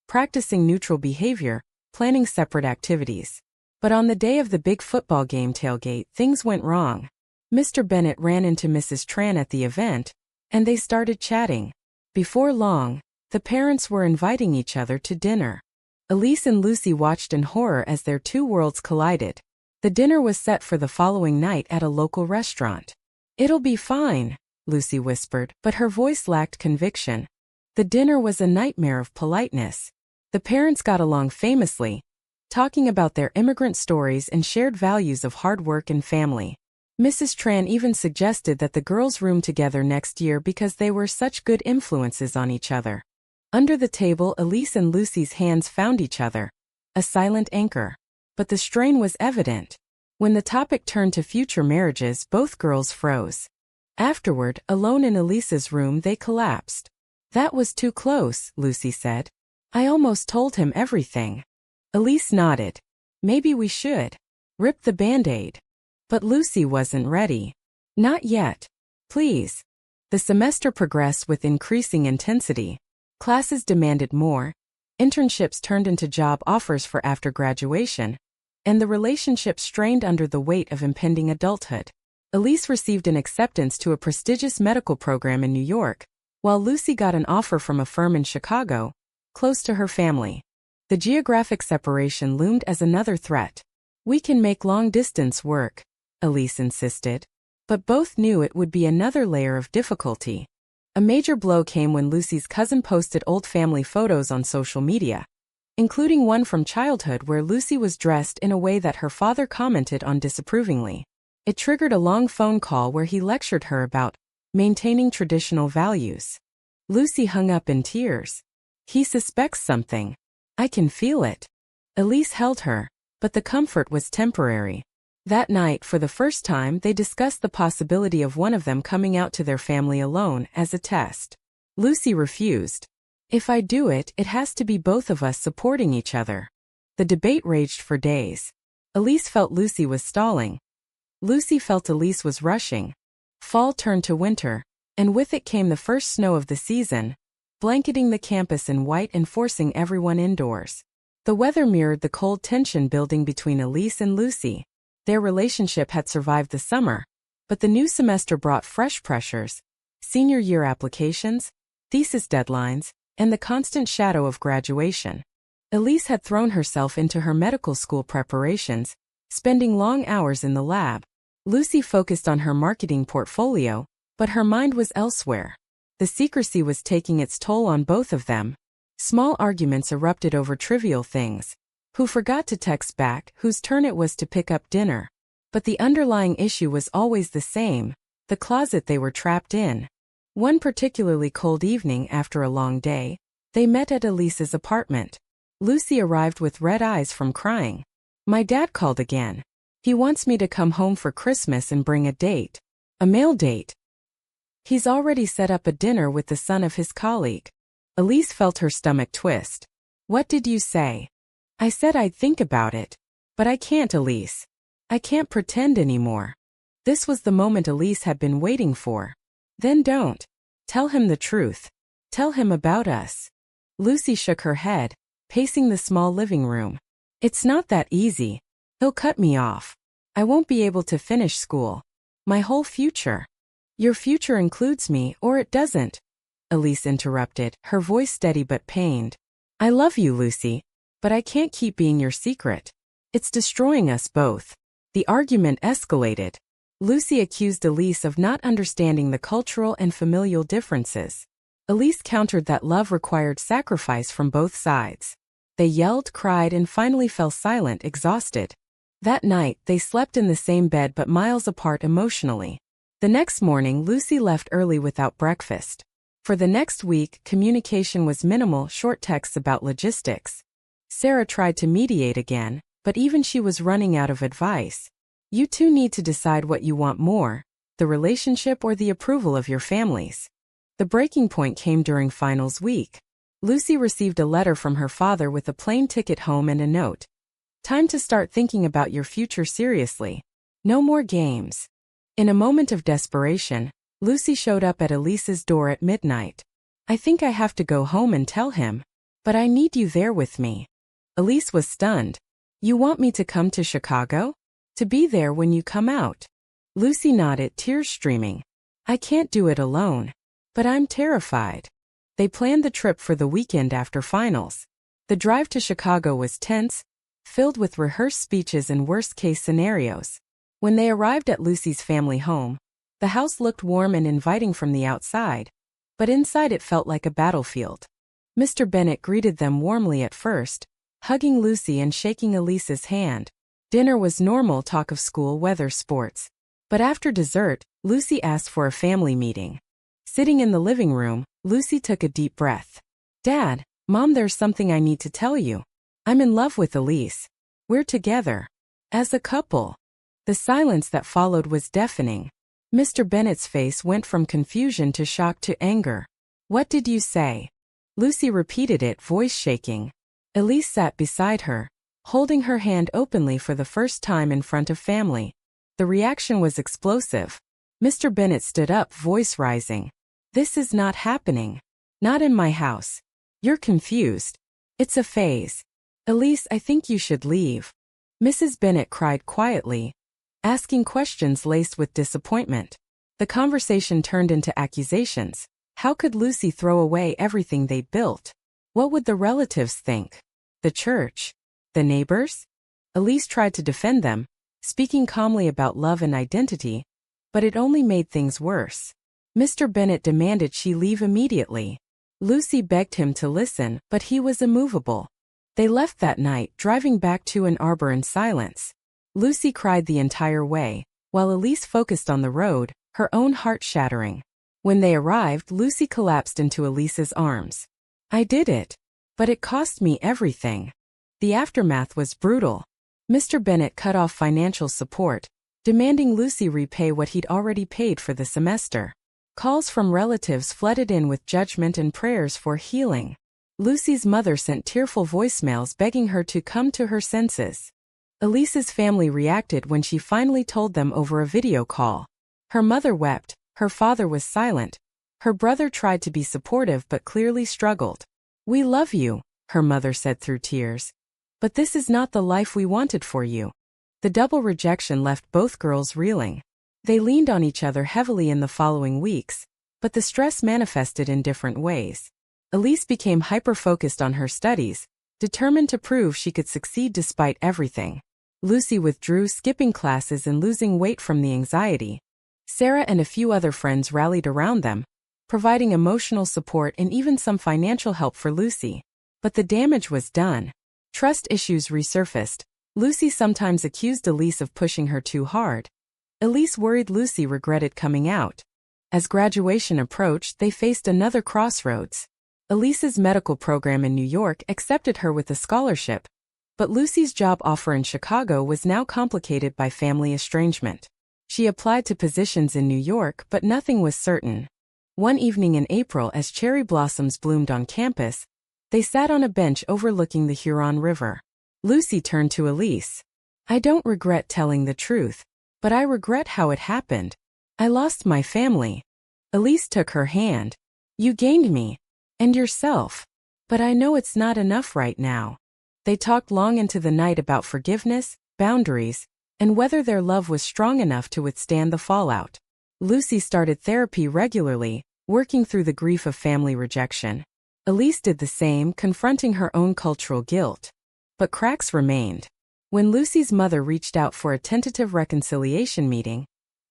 practicing neutral behavior, planning separate activities. But on the day of the big football game tailgate, things went wrong. Mr. Bennett ran into Mrs. Tran at the event, and they started chatting. Before long, the parents were inviting each other to dinner. Elise and Lucy watched in horror as their two worlds collided. The dinner was set for the following night at a local restaurant. "It'll be fine," Lucy whispered, but her voice lacked conviction. The dinner was a nightmare of politeness. The parents got along famously, talking about their immigrant stories and shared values of hard work and family. Mrs. Tran even suggested that the girls room together next year because they were such good influences on each other. Under the table, Elise and Lucy's hands found each other, a silent anchor. But the strain was evident. When the topic turned to future marriages, both girls froze. Afterward, alone in Elise's room, they collapsed. "That was too close," Lucy said. "I almost told him everything." Elise nodded. "Maybe we should rip the Band-Aid." But Lucy wasn't ready. "Not yet. Please." The semester progressed with increasing intensity. Classes demanded more, internships turned into job offers for after graduation, and the relationship strained under the weight of impending adulthood. Elise received an acceptance to a prestigious medical program in New York, while Lucy got an offer from a firm in Chicago, close to her family. The geographic separation loomed as another threat. "We can make long-distance work," Elise insisted. But both knew it would be another layer of difficulty. A major blow came when Lucy's cousin posted old family photos on social media, including one from childhood where Lucy was dressed in a way that her father commented on disapprovingly. It triggered a long phone call where he lectured her about maintaining traditional values. Lucy hung up in tears. "He suspects something. I can feel it." Elise held her, but the comfort was temporary. That night, for the first time, they discussed the possibility of one of them coming out to their family alone as a test. Lucy refused. "If I do it, it has to be both of us supporting each other." The debate raged for days. Elise felt Lucy was stalling. Lucy felt Elise was rushing. Fall turned to winter, and with it came the first snow of the season, blanketing the campus in white and forcing everyone indoors. The weather mirrored the cold tension building between Elise and Lucy. Their relationship had survived the summer, but the new semester brought fresh pressures: senior year applications, thesis deadlines, and the constant shadow of graduation. Elise had thrown herself into her medical school preparations, spending long hours in the lab. Lucy focused on her marketing portfolio, but her mind was elsewhere. The secrecy was taking its toll on both of them. Small arguments erupted over trivial things. Who forgot to text back, whose turn it was to pick up dinner. But the underlying issue was always the same, the closet they were trapped in. One particularly cold evening after a long day, they met at Elise's apartment. Lucy arrived with red eyes from crying. My dad called again. He wants me to come home for Christmas and bring a date. A male date. He's already set up a dinner with the son of his colleague. Elise felt her stomach twist. What did you say? I said I'd think about it. But I can't, Elise. I can't pretend anymore. This was the moment Elise had been waiting for. Then don't. Tell him the truth. Tell him about us. Lucy shook her head, pacing the small living room. It's not that easy. He'll cut me off. I won't be able to finish school. My whole future. Your future includes me, or it doesn't. Elise interrupted, her voice steady but pained. I love you, Lucy, but I can't keep being your secret. It's destroying us both. The argument escalated. Lucy accused Elise of not understanding the cultural and familial differences. Elise countered that love required sacrifice from both sides. They yelled, cried, and finally fell silent, exhausted. That night, they slept in the same bed but miles apart emotionally. The next morning, Lucy left early without breakfast. For the next week, communication was minimal, short texts about logistics. Sarah tried to mediate again, but even she was running out of advice. You two need to decide what you want more, the relationship or the approval of your families. The breaking point came during finals week. Lucy received a letter from her father with a plane ticket home and a note. Time to start thinking about your future seriously. No more games. In a moment of desperation, Lucy showed up at Elise's door at midnight. I think I have to go home and tell him. But I need you there with me. Elise was stunned. You want me to come to Chicago? To be there when you come out? Lucy nodded, tears streaming. I can't do it alone. But I'm terrified. They planned the trip for the weekend after finals. The drive to Chicago was tense, filled with rehearsed speeches and worst-case scenarios. When they arrived at Lucy's family home, the house looked warm and inviting from the outside, but inside it felt like a battlefield. Mr. Bennett greeted them warmly at first, hugging Lucy and shaking Elise's hand. Dinner was normal talk of school, weather, sports. But after dessert, Lucy asked for a family meeting. Sitting in the living room, Lucy took a deep breath. Dad, Mom, there's something I need to tell you. I'm in love with Elise. We're together. As a couple. The silence that followed was deafening. Mr. Bennett's face went from confusion to shock to anger. What did you say? Lucy repeated it, voice shaking. Elise sat beside her, holding her hand openly for the first time in front of family. The reaction was explosive. Mr. Bennett stood up, voice rising. This is not happening. Not in my house. You're confused. It's a phase. Elise, I think you should leave. Mrs. Bennett cried quietly, asking questions laced with disappointment. The conversation turned into accusations. How could Lucy throw away everything they built? What would the relatives think? The church? The neighbors? Elise tried to defend them, speaking calmly about love and identity, but it only made things worse. Mr. Bennett demanded she leave immediately. Lucy begged him to listen, but he was immovable. They left that night, driving back to Ann Arbor in silence. Lucy cried the entire way, while Elise focused on the road, her own heart shattering. When they arrived, Lucy collapsed into Elise's arms. I did it. But it cost me everything. The aftermath was brutal. Mr. Bennett cut off financial support, demanding Lucy repay what he'd already paid for the semester. Calls from relatives flooded in with judgment and prayers for healing. Lucy's mother sent tearful voicemails begging her to come to her senses. Elise's family reacted when she finally told them over a video call. Her mother wept, her father was silent. Her brother tried to be supportive but clearly struggled. We love you, her mother said through tears. But this is not the life we wanted for you. The double rejection left both girls reeling. They leaned on each other heavily in the following weeks, but the stress manifested in different ways. Elise became hyper-focused on her studies, determined to prove she could succeed despite everything. Lucy withdrew, skipping classes and losing weight from the anxiety. Sarah and a few other friends rallied around them, providing emotional support and even some financial help for Lucy. But the damage was done. Trust issues resurfaced. Lucy sometimes accused Elise of pushing her too hard. Elise worried Lucy regretted coming out. As graduation approached, they faced another crossroads. Elise's medical program in New York accepted her with a scholarship, but Lucy's job offer in Chicago was now complicated by family estrangement. She applied to positions in New York, but nothing was certain. One evening in April, as cherry blossoms bloomed on campus, they sat on a bench overlooking the Huron River. Lucy turned to Elise. "I don't regret telling the truth, but I regret how it happened. I lost my family." Elise took her hand. "You gained me. And yourself. But I know it's not enough right now." They talked long into the night about forgiveness, boundaries, and whether their love was strong enough to withstand the fallout. Lucy started therapy regularly, working through the grief of family rejection. Elise did the same, confronting her own cultural guilt. But cracks remained. When Lucy's mother reached out for a tentative reconciliation meeting,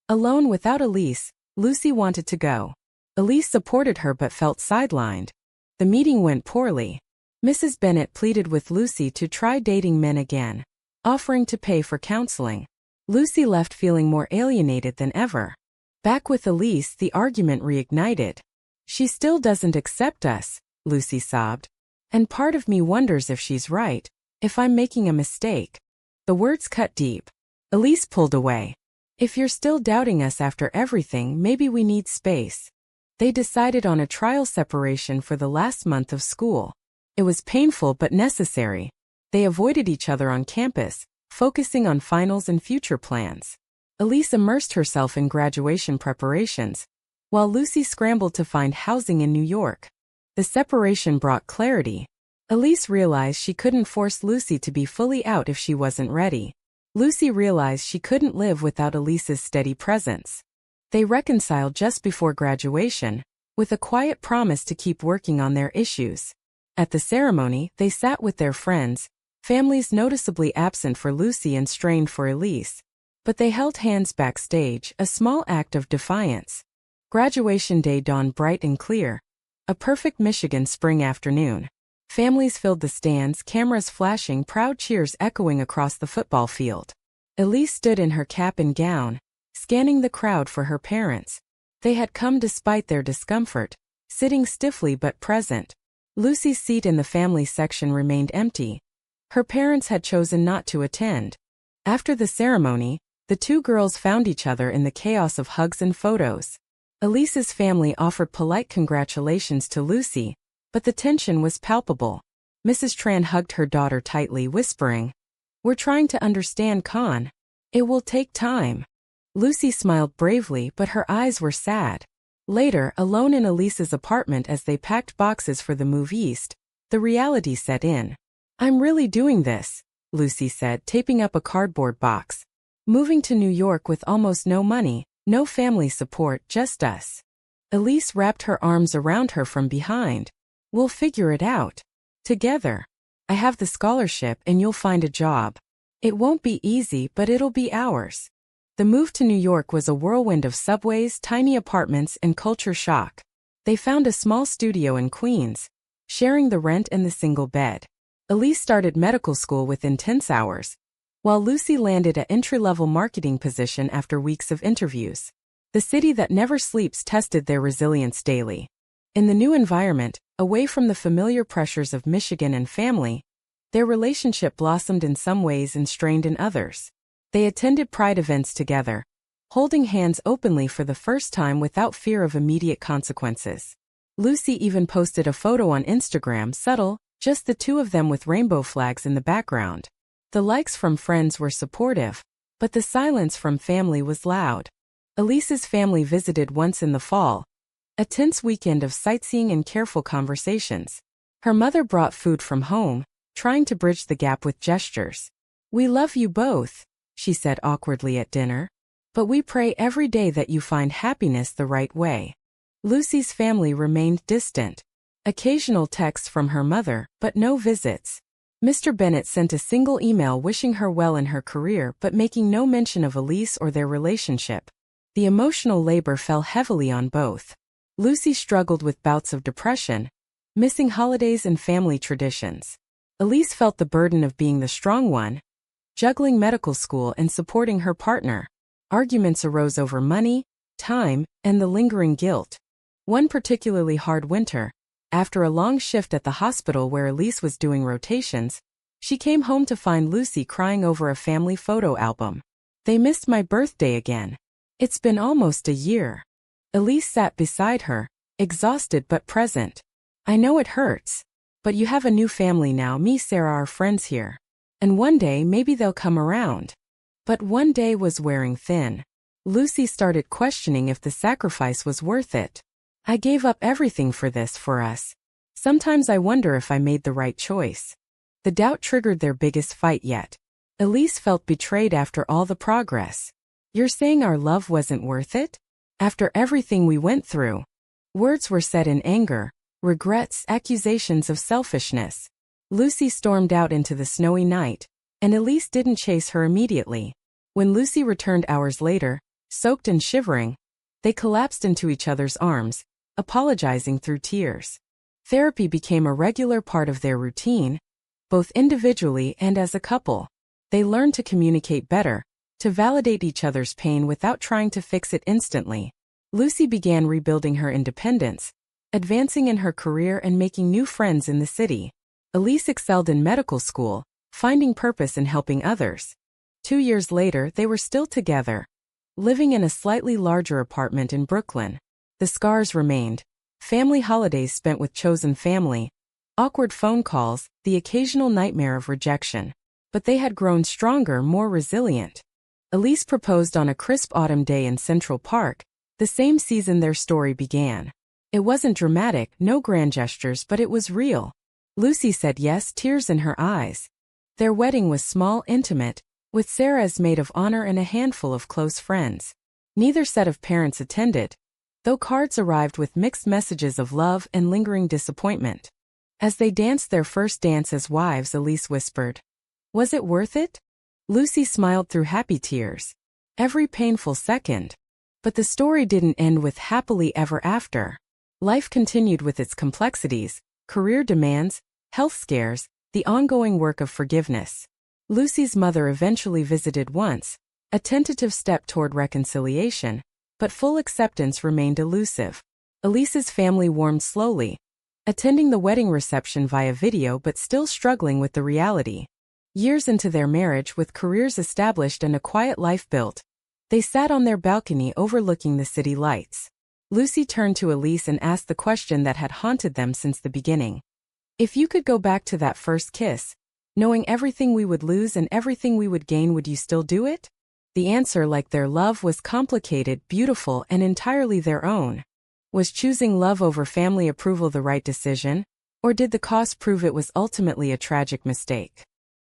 alone without Elise, Lucy wanted to go. Elise supported her but felt sidelined. The meeting went poorly. Mrs. Bennett pleaded with Lucy to try dating men again, offering to pay for counseling. Lucy left feeling more alienated than ever. Back with Elise, the argument reignited. "She still doesn't accept us," Lucy sobbed. "And part of me wonders if she's right, if I'm making a mistake." The words cut deep. Elise pulled away. "If you're still doubting us after everything, maybe we need space." They decided on a trial separation for the last month of school. It was painful but necessary. They avoided each other on campus, focusing on finals and future plans. Elise immersed herself in graduation preparations, while Lucy scrambled to find housing in New York. The separation brought clarity. Elise realized she couldn't force Lucy to be fully out if she wasn't ready. Lucy realized she couldn't live without Elise's steady presence. They reconciled just before graduation, with a quiet promise to keep working on their issues. At the ceremony, they sat with their friends, families noticeably absent for Lucy and strained for Elise. But they held hands backstage, a small act of defiance. Graduation day dawned bright and clear. A perfect Michigan spring afternoon. Families filled the stands, cameras flashing, proud cheers echoing across the football field. Elise stood in her cap and gown, scanning the crowd for her parents. They had come despite their discomfort, sitting stiffly but present. Lucy's seat in the family section remained empty. Her parents had chosen not to attend. After the ceremony, the two girls found each other in the chaos of hugs and photos. Elise's family offered polite congratulations to Lucy, but the tension was palpable. Mrs. Tran hugged her daughter tightly, whispering, "We're trying to understand, Con. It will take time." Lucy smiled bravely, but her eyes were sad. Later, alone in Elise's apartment as they packed boxes for the move east, the reality set in. "I'm really doing this," Lucy said, taping up a cardboard box. "Moving to New York with almost no money, no family support, just us." Elise wrapped her arms around her from behind. "We'll figure it out. Together. I have the scholarship and you'll find a job. It won't be easy, but it'll be ours." The move to New York was a whirlwind of subways, tiny apartments, and culture shock. They found a small studio in Queens, sharing the rent and the single bed. Elise started medical school with intense hours, while Lucy landed an entry-level marketing position after weeks of interviews. The city that never sleeps tested their resilience daily. In the new environment, away from the familiar pressures of Michigan and family, their relationship blossomed in some ways and strained in others. They attended Pride events together, holding hands openly for the first time without fear of immediate consequences. Lucy even posted a photo on Instagram, subtle, just the two of them with rainbow flags in the background. The likes from friends were supportive, but the silence from family was loud. Elise's family visited once in the fall, a tense weekend of sightseeing and careful conversations. Her mother brought food from home, trying to bridge the gap with gestures. "We love you both," she said awkwardly at dinner. "But we pray every day that you find happiness the right way." Lucy's family remained distant. Occasional texts from her mother, but no visits. Mr. Bennet sent a single email wishing her well in her career but making no mention of Elise or their relationship. The emotional labor fell heavily on both. Lucy struggled with bouts of depression, missing holidays and family traditions. Elise felt the burden of being the strong one, juggling medical school and supporting her partner. Arguments arose over money, time, and the lingering guilt. One particularly hard winter, after a long shift at the hospital where Elise was doing rotations, she came home to find Lucy crying over a family photo album. "They missed my birthday again. It's been almost a year." Elise sat beside her, exhausted but present. "I know it hurts. But you have a new family now. Me, Sarah are friends here. And one day maybe they'll come around." But one day was wearing thin. Lucy started questioning if the sacrifice was worth it. "I gave up everything for this, for us. Sometimes I wonder if I made the right choice." The doubt triggered their biggest fight yet. Elise felt betrayed after all the progress. "You're saying our love wasn't worth it? After everything we went through?" Words were said in anger, regrets, accusations of selfishness. Lucy stormed out into the snowy night, and Elise didn't chase her immediately. When Lucy returned hours later, soaked and shivering, they collapsed into each other's arms, apologizing through tears. Therapy became a regular part of their routine, both individually and as a couple. They learned to communicate better, to validate each other's pain without trying to fix it instantly. Lucy began rebuilding her independence, advancing in her career and making new friends in the city. Elise excelled in medical school, finding purpose in helping others. 2 years later, they were still together, living in a slightly larger apartment in Brooklyn. The scars remained. Family holidays spent with chosen family, awkward phone calls, the occasional nightmare of rejection. But they had grown stronger, more resilient. Elise proposed on a crisp autumn day in Central Park, the same season their story began. It wasn't dramatic, no grand gestures, but it was real. Lucy said yes, tears in her eyes. Their wedding was small, intimate, with Sarah as maid of honor and a handful of close friends. Neither set of parents attended, though cards arrived with mixed messages of love and lingering disappointment. As they danced their first dance as wives, Elise whispered, "Was it worth it?" Lucy smiled through happy tears. Every painful second. But the story didn't end with happily ever after. Life continued with its complexities, career demands, health scares, the ongoing work of forgiveness. Lucy's mother eventually visited once, a tentative step toward reconciliation, but full acceptance remained elusive. Elise's family warmed slowly, attending the wedding reception via video but still struggling with the reality. Years into their marriage, with careers established and a quiet life built, they sat on their balcony overlooking the city lights. Lucy turned to Elise and asked the question that had haunted them since the beginning. "If you could go back to that first kiss, knowing everything we would lose and everything we would gain, would you still do it?" The answer, like their love, was complicated, beautiful, and entirely their own. Was choosing love over family approval the right decision, or did the cost prove it was ultimately a tragic mistake?